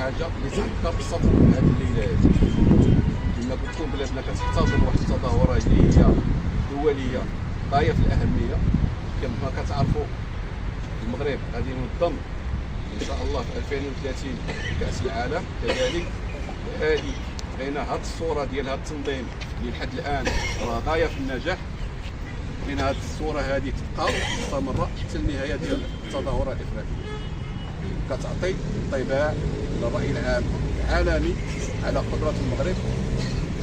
حاجه اللي تعطى بالصبر هذه الليله هذه. كما قلت لكم بلادنا كتحتضن واحد التظاهره اللي هي دوليه غايه في الاهميه. كما كتعرفوا المغرب غادي ينظم ان شاء الله في 2030 كاس العالم كذلك. هذه بغينا هذه الصوره ديال هذا التنظيم اللي لحد الان راه غايه في النجاح، بغينا هذه الصوره هذه تبقى مستمره حتى النهايه ديال التظاهره الافريقيه، كتعطي انطباع للراي العام العالمي على قدره المغرب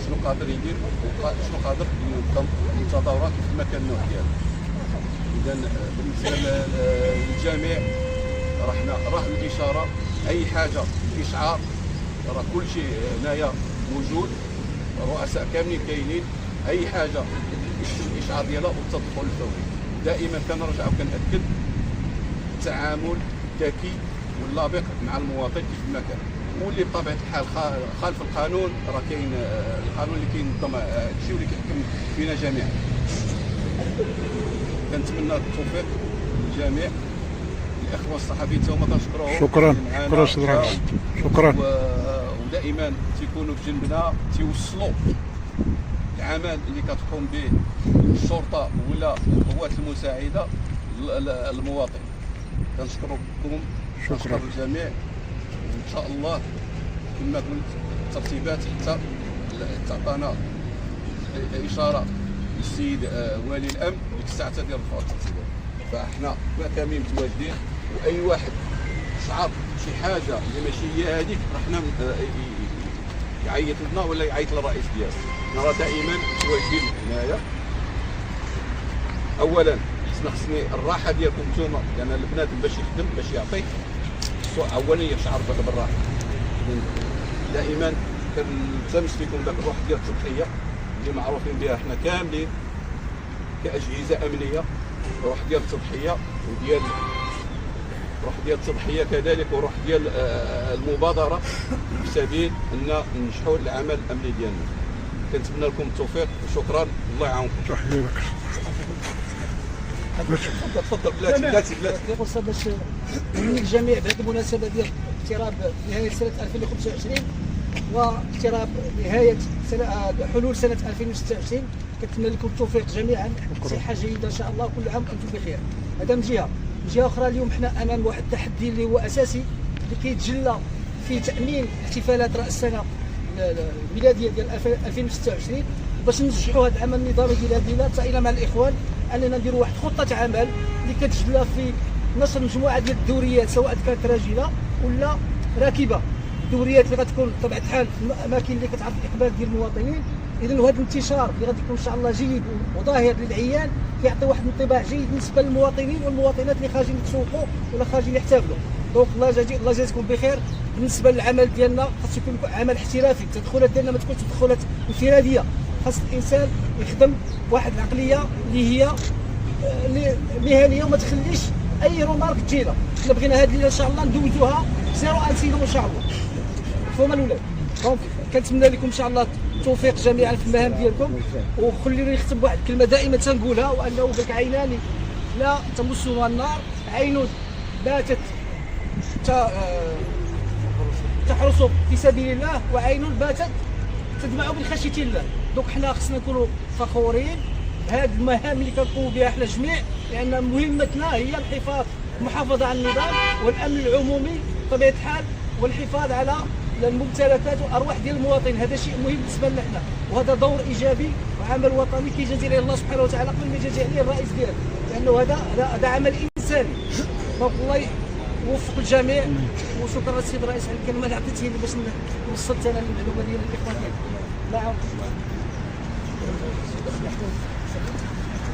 شنو قادر يدير وشنو قادر ينظم التظاهرات كما كان النوع ديالها. اذا بالنسبه للجميع راه الاشاره اي حاجه اشعار راه كل شيء هنايا موجود، الرؤساء كاملين كاينين، اي حاجه يكتب الاشعار ديالها والتدخل الفوري. دائما كنرجع وكنأكد التعامل الذكي واللبق مع المواطن كيف ما كان، واللي بطبيعه الحال خالف القانون راه كاين القانون اللي كينظم هادشي واللي كيحكم فينا جميعا. كنتمنى التوفيق للجميع. الاخوه الصحفيين تا هما كنشكروهم. شكرا سي رئيس، شكرا. ودائما تيكونوا في جنبنا تيوصلوا العمل اللي كتقوم به الشرطه ولا القوات المساعده للمواطن. كنشكركم، كنشكر الجميع، وان شاء الله كما قلت الترتيبات حتى تعطانا اشاره السيد والي الامن ديك الساعه ديال رفع الترتيبات. فاحنا كاملين متواجدين، واي واحد شعر شي حاجه اللي ماشي هي هذيك راه حنا يعيط لنا ولا يعيط للرئيس ديالنا. راه دائما متواجدين هنايا. اولا خصني الراحه ديالكم نتوما، لان البنادم باش يخدم باش يعطي اولا يشعر بالراحه. دائما كنلتمس فيكم ذاك الروح ديال التضحيه اللي معروفين بها احنا كاملين كاجهزه امنيه، روح ديال التضحيه وديال روح ديال التضحيه كذلك، وروح ديال المبادره في سبيل ان ننجحوا العمل الامني ديالنا. كنتمنى لكم التوفيق وشكرا، الله يعاونكم. تحيه لك. تفضل بلاتي. فرصه باش نهني الجميع بهذه المناسبه ديال اقتراب نهايه سنه 2025 واقتراب نهايه حلول سنه 2026. كنتمنى لكم التوفيق جميعا، صحه جيده ان شاء الله، كل عام وانتم بخير. هذا من جهه. من جهه اخرى اليوم حنا امام واحد التحدي اللي هو اساسي اللي كيتجلى في تامين احتفالات راس السنه الميلاديه ديال 2026. باش ننجحوا هذا العمل النظامي ديال هذه الليله سائله مع الاخوان اننا نديروا واحد خطه عمل اللي كتجلى في نشر مجموعه ديال الدوريات سواء كانت راجله ولا راكبه. الدوريات اللي غتكون بطبيعه الحال في الاماكن اللي كتعرف الاقبال ديال المواطنين. اذا هذا الانتشار اللي غادي يكون ان شاء الله جيد وظاهر للعيان كيعطي واحد الانطباع جيد بالنسبه للمواطنين والمواطنات اللي خارجين يتسوقوا ولا خارجين يحتفلوا. دونك الله يجازيكم بخير. بالنسبه للعمل ديالنا خاص يكون عمل احترافي، التدخلات ديالنا ما تكونش تدخلات انفراديه، خاص الانسان يخدم واحد العقليه اللي هي مهنيه وما تخليش اي رومارك تجينا. حنا بغينا هذه الليله ان شاء الله ندوزوها زيرو انسيدون ان شاء الله. مفهوم الاولاد؟ دونك كنتمنى لكم ان شاء الله التوفيق جميعا في المهام ديالكم. وخليني نختم بواحد الكلمه دائما تنقولها، وانه بك عينان لا تمسهما النار، عين باتت تحرس في سبيل الله، وعين باتت تدمع من خشيه الله. دونك حنا خصنا نكونوا فخورين بهذه المهام اللي كنقوموا بها حنا جميع، لان مهمتنا هي المحافظه على النظام والامن العمومي بطبيعه الحال، والحفاظ على الممتلكات والارواح ديال المواطن. هذا شيء مهم بالنسبه لنا، وهذا دور ايجابي وعمل وطني كيجازي عليه الله سبحانه وتعالى قبل ما يجازي عليه الرئيس ديالنا، لانه هذا عمل انساني. دونك الله يوفق الجميع، وشكرا للسيد الرئيس على الكلمه اللي عطيتيني لي باش وصلت انا المعلومه ديال الاخوان ديالي. نعم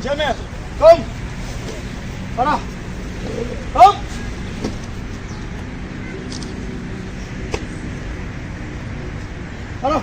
جميع قم فرح قم. فرح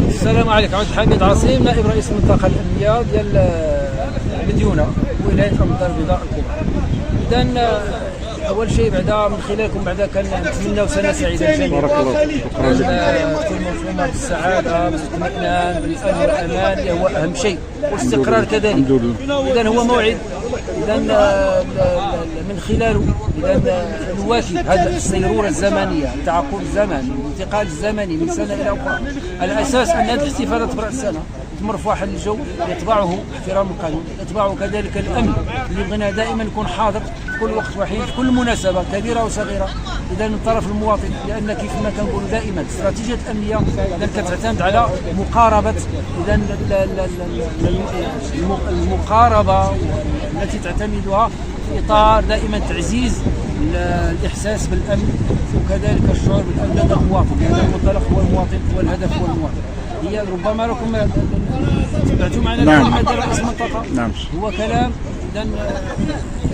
السلام عليكم. عبد الحميد عاصم، نائب رئيس المنطقه الامنيه ديال مديونه ولايه الدار البيضاء الكبرى. اذا اول شيء بعدا من خلالكم بعدا كنتمناو سنه سعيده للجميع. بارك الله فيك. شكرا لك. تكون مفهومه بالسعاده بالاطمئنان بالامن والامان اللي هو اهم شيء، والاستقرار كذلك. الحمد لله. اذا هو موعد، اذا من خلاله اذا نواكب هذه السيروره الزمنيه، التعاقب الزمني، الانتقال الزمني من سنه الى اخرى، على اساس ان هذه الاحتفالات في راس السنه تمر في واحد الجو يتبعه احترام القانون، يتبعه كذلك الامن اللي بغينا دائما يكون حاضر في كل وقت وحين في كل مناسبه كبيره وصغيره. اذا من طرف المواطن، لان كيف ما كنقولوا دائما الاستراتيجيه الامنيه اذا كتعتمد على مقاربه، اذا المقاربه التي تعتمدها في اطار دائما تعزيز الاحساس بالامن وكذلك الشعور بالامن لدى المواطن، لان المنطلق هو المواطن والهدف هو المواطن. هي ربما لكم تبعتوا معنا الكلمه ديال رئيس المنطقه. نعم. هو كلام اذا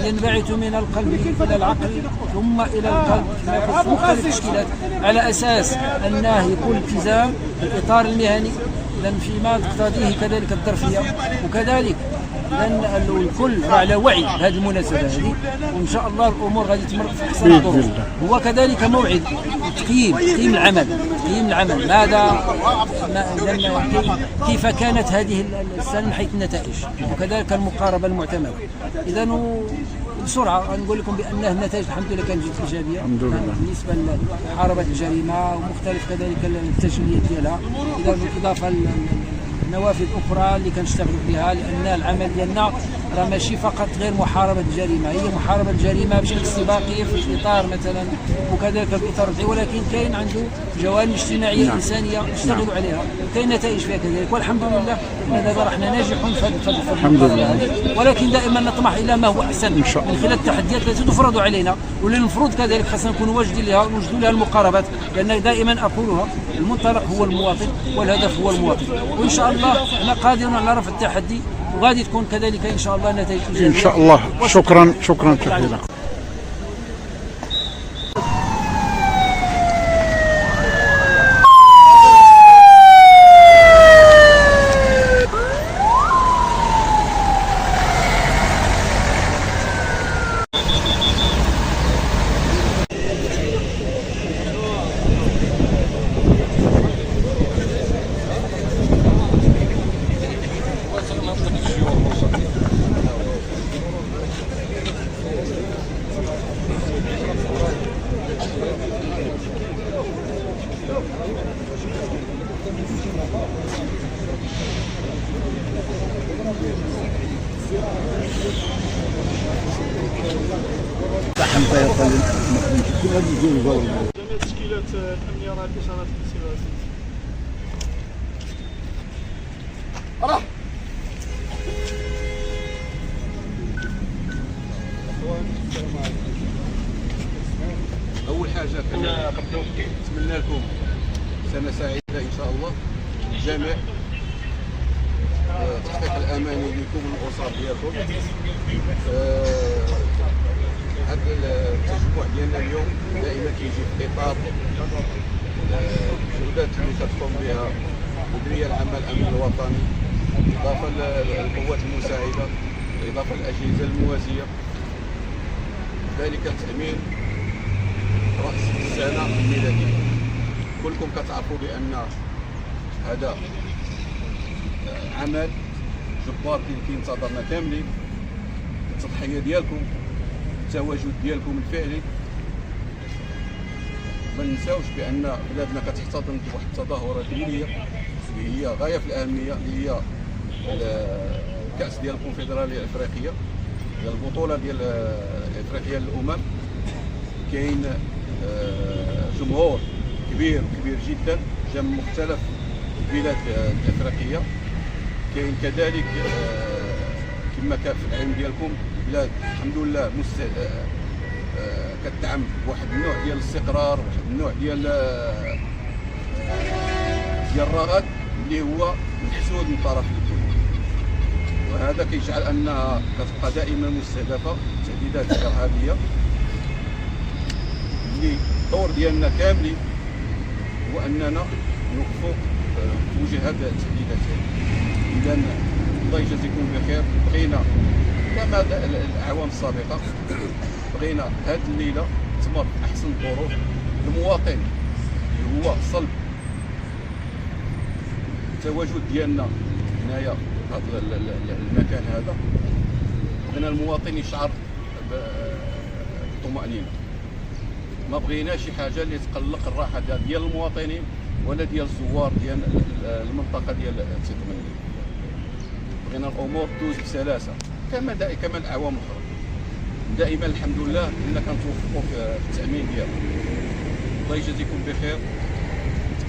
ينبعث من القلب الى العقل ثم الى القلب فيما يخص مختلف التشكيلات، على اساس انه يكون التزام بالاطار المهني اذا فيما تقتضيه كذلك الظرفيه، وكذلك لان الكل على وعي بهذه المناسبه هذه، وان شاء الله الامور غادي تمر في احسن الظروف. هو كذلك موعد تقييم العمل ماذا كيف كانت هذه السنه من حيث النتائج، وكذلك المقاربه المعتمده. اذا بسرعه نقول لكم بان النتائج الحمد لله كانت جد ايجابيه بالنسبه لمحاربه الجريمه ومختلف كذلك التجليات ديالها، اذا بالاضافه نوافذ اخرى اللي كنشتغلوا بها، لان العمل ديالنا راه ماشي فقط غير محاربه الجريمه، هي محاربه الجريمه بشكل استباقي في الاطار مثلا وكذلك في الاطار الوطني، ولكن كاين عنده جوانب اجتماعيه انسانيه نشتغلوا عليها وكاين نتائج فيها كذلك، والحمد لله ان دابا رحنا ناجحون في الحمد لله. ولكن دائما نطمح الى ما هو احسن من خلال التحديات التي تفرض علينا، والمفروض كذلك خاصنا نكونوا واجدين لها ونوجدوا لها المقاربات، لان دائما اقولها المنطلق هو المواطن والهدف هو المواطن، وان شاء الله احنا قادرون على رفع التحدي وغادي تكون كذلك ان شاء الله نتائج ايجابيه ان شاء الله. شكرا كثيرا. جميع التشكيلات الامنيه راه الاشارات كتسير. اول حاجه نتمنى لكم سنه سعيده ان شاء الله للجميع، تحقيق الاماني لكم والاسر ديالكم. هذا التجمع ديالنا اليوم دائما كيجي في اطار الجهودات اللي كتقوم بها مديريه العمل الامن الوطني، اضافه للقوات المساعده، اضافه للاجهزه الموازيه، ذلك تامين راس السنه الميلاديه. كلكم كتعرفوا بان هذا عمل جبار اللي كينتظرنا كاملين، التضحيه ديالكم، التواجد ديالكم الفعلي. ما ننساوش بان بلادنا كتحتضن واحد التظاهره دينيه اللي هي غايه في الاهميه، اللي هي الكاس ديال الكونفدراليه الافريقيه، ديال البطوله ديال افريقيا للامم. كاين جمهور كبير جدا جا من مختلف البلاد الافريقيه. كاين كذلك كما كان في العلم ديالكم بلاد الحمد لله كتدعم واحد النوع ديال الاستقرار، واحد النوع ديال الرغد اللي هو محسود من طرف الكل، وهذا كيجعل انها كتبقى دائما مستهدفه التهديدات الارهابيه، اللي الدور ديالنا كاملين هو اننا نوقفوا في وجه هذه التهديدات. اذا الله يجازيكم بخير. بغينا كما الاعوام السابقه، بغينا هذه الليله تمر احسن الظروف. المواطن اللي هو صلب التواجد ديالنا هنايا في هذا المكان هذا، بغينا المواطن يشعر بالطمأنينة. ما بغيناش شي حاجه اللي تقلق الراحه ديال المواطنين ولا ديال الزوار ديال المنطقه ديال تيطمنين. بغينا الامور تدوز بسلاسه كما الاعوام الاخرى. دائما الحمد لله كنا كنتوفقوا في التامين ديالنا. الله يجازيكم بخير.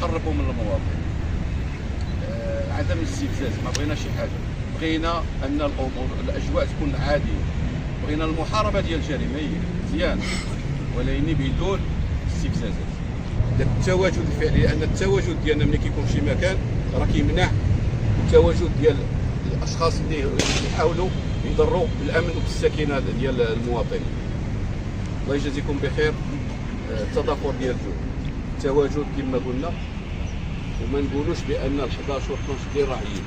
تقربوا من المواطن، عدم الاستفزاز، ما بغينا شي حاجه. بغينا ان الامور الاجواء تكون عاديه. بغينا المحاربه ديال الجريمه مزيان ولكن بدون استفزازات. التواجد الفعلي، لان التواجد ديالنا ملي كيكون في شي مكان راه كيمنع التواجد ديال الاشخاص اللي يحاولوا يضروا بالامن وبالسكينه ديال المواطنين. الله يجازيكم بخير. التضافر ديال الجهود، التواجد كما قلنا، وما نقولوش بان ال 11 و 12 ديال راعيين.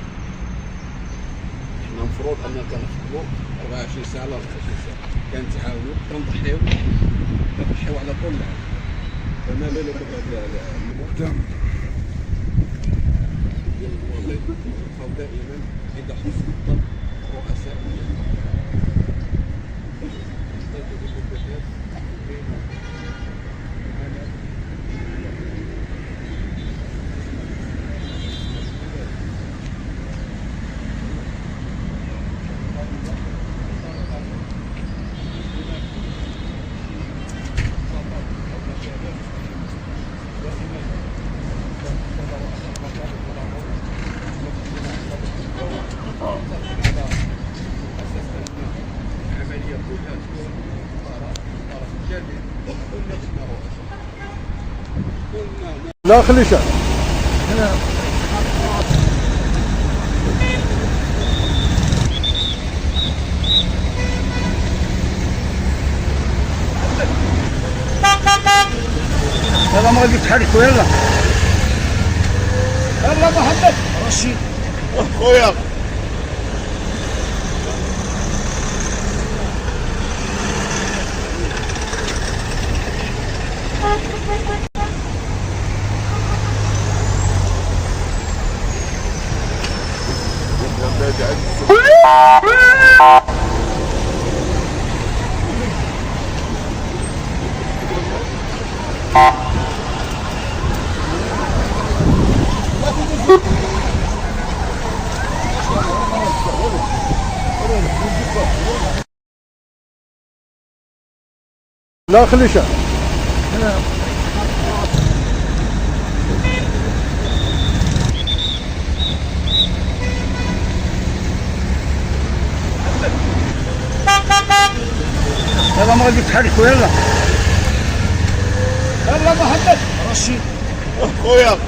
حنا المفروض اننا كنخدموا 24 ساعه على 24 ساعه، كنتعاونوا كنضحيو على كل حاجه. فما بالك بهذا المقدم ديال المواطن كنبقاو دائما عند حسن الظن رؤساء لا خلي شيء. يلا ما غادي تحركوا. يلا محمد رشيد خويا لا خلي شيء. يلا ما غادي تحركوا. يلا محمد رشيد خويا